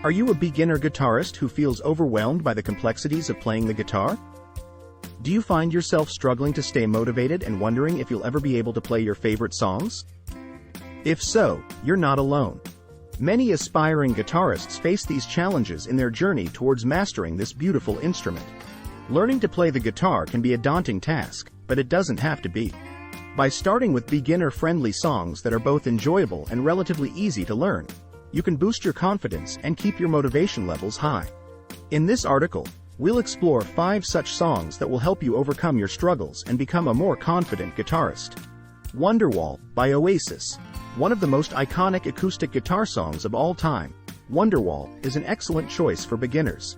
Are you a beginner guitarist who feels overwhelmed by the complexities of playing the guitar? Do you find yourself struggling to stay motivated and wondering if you'll ever be able to play your favorite songs? If so, you're not alone. Many aspiring guitarists face these challenges in their journey towards mastering this beautiful instrument. Learning to play the guitar can be a daunting task, but it doesn't have to be. By starting with beginner-friendly songs that are both enjoyable and relatively easy to learn, you can boost your confidence and keep your motivation levels high. In this article, we'll explore 5 such songs that will help you overcome your struggles and become a more confident guitarist. Wonderwall by Oasis. One of the most iconic acoustic guitar songs of all time, Wonderwall is an excellent choice for beginners.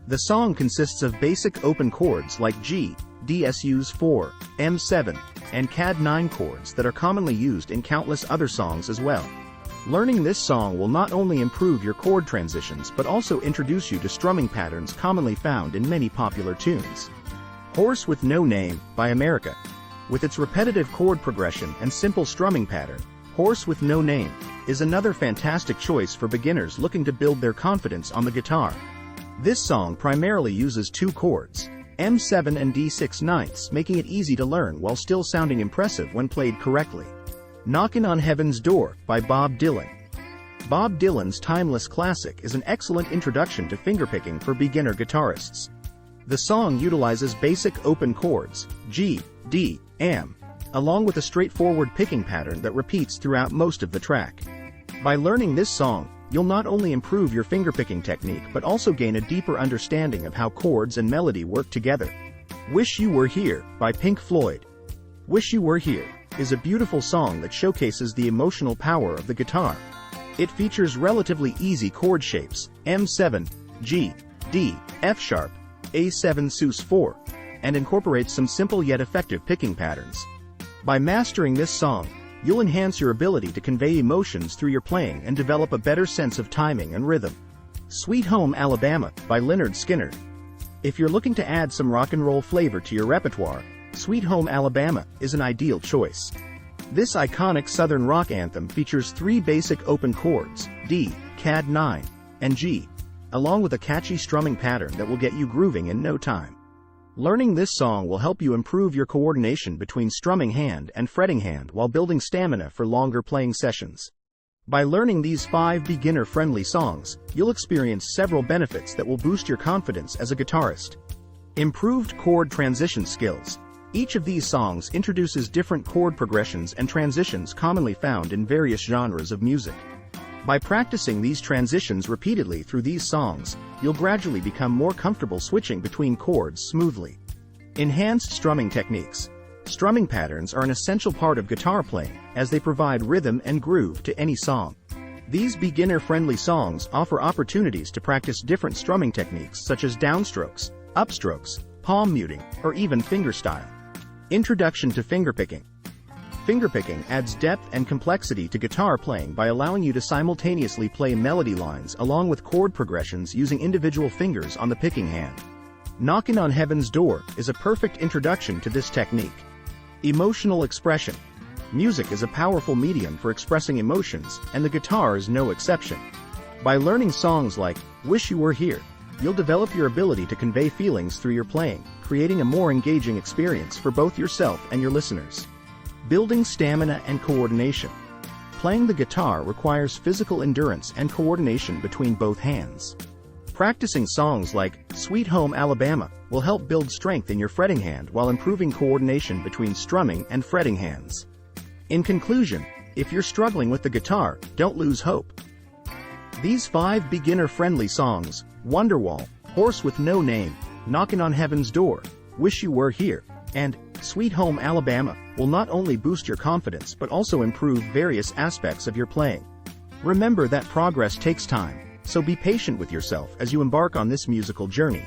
The song consists of basic open chords like G, DSUs4, M7, and CAD9 chords that are commonly used in countless other songs as well. Learning this song will not only improve your chord transitions but also introduce you to strumming patterns commonly found in many popular tunes. Horse with No Name by America. With its repetitive chord progression and simple strumming pattern, Horse with No Name is another fantastic choice for beginners looking to build their confidence on the guitar. This song primarily uses 2 chords, M7 and D6/9, making it easy to learn while still sounding impressive when played correctly. Knockin' on Heaven's Door by Bob Dylan. Bob Dylan's timeless classic is an excellent introduction to fingerpicking for beginner guitarists. The song utilizes basic open chords, G, D, M, along with a straightforward picking pattern that repeats throughout most of the track. By learning this song, you'll not only improve your fingerpicking technique but also gain a deeper understanding of how chords and melody work together. Wish You Were Here by Pink Floyd. Wish You Were Here is a beautiful song that showcases the emotional power of the guitar. It features relatively easy chord shapes, M7, G, D, F sharp, A7 sus4, and incorporates some simple yet effective picking patterns. By mastering this song, you'll enhance your ability to convey emotions through your playing and develop a better sense of timing and rhythm. Sweet Home Alabama by Lynyrd Skynyrd. If you're looking to add some rock and roll flavor to your repertoire, Sweet Home Alabama is an ideal choice. This iconic Southern rock anthem features 3 basic open chords, D, CAD9, and G, along with a catchy strumming pattern that will get you grooving in no time. Learning this song will help you improve your coordination between strumming hand and fretting hand while building stamina for longer playing sessions. By learning these 5 beginner-friendly songs, you'll experience several benefits that will boost your confidence as a guitarist. Improved chord transition skills. Each of these songs introduces different chord progressions and transitions commonly found in various genres of music. By practicing these transitions repeatedly through these songs, you'll gradually become more comfortable switching between chords smoothly. Enhanced strumming techniques. Strumming patterns are an essential part of guitar playing, as they provide rhythm and groove to any song. These beginner-friendly songs offer opportunities to practice different strumming techniques such as downstrokes, upstrokes, palm muting, or even fingerstyle. Introduction to fingerpicking. Fingerpicking adds depth and complexity to guitar playing by allowing you to simultaneously play melody lines along with chord progressions using individual fingers on the picking hand. Knockin' on Heaven's Door is a perfect introduction to this technique. Emotional expression. Music is a powerful medium for expressing emotions, and the guitar is no exception. By learning songs like Wish You Were Here, you'll develop your ability to convey feelings through your playing, creating a more engaging experience for both yourself and your listeners. Building stamina and coordination. Playing the guitar requires physical endurance and coordination between both hands. Practicing songs like Sweet Home Alabama will help build strength in your fretting hand while improving coordination between strumming and fretting hands. In conclusion, if you're struggling with the guitar, don't lose hope. These 5 beginner-friendly songs, Wonderwall, Horse with No Name, Knockin' on Heaven's Door, Wish You Were Here, and Sweet Home Alabama, will not only boost your confidence but also improve various aspects of your playing. Remember that progress takes time, so be patient with yourself as you embark on this musical journey.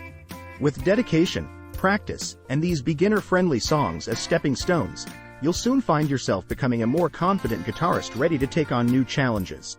With dedication, practice, and these beginner-friendly songs as stepping stones, you'll soon find yourself becoming a more confident guitarist ready to take on new challenges.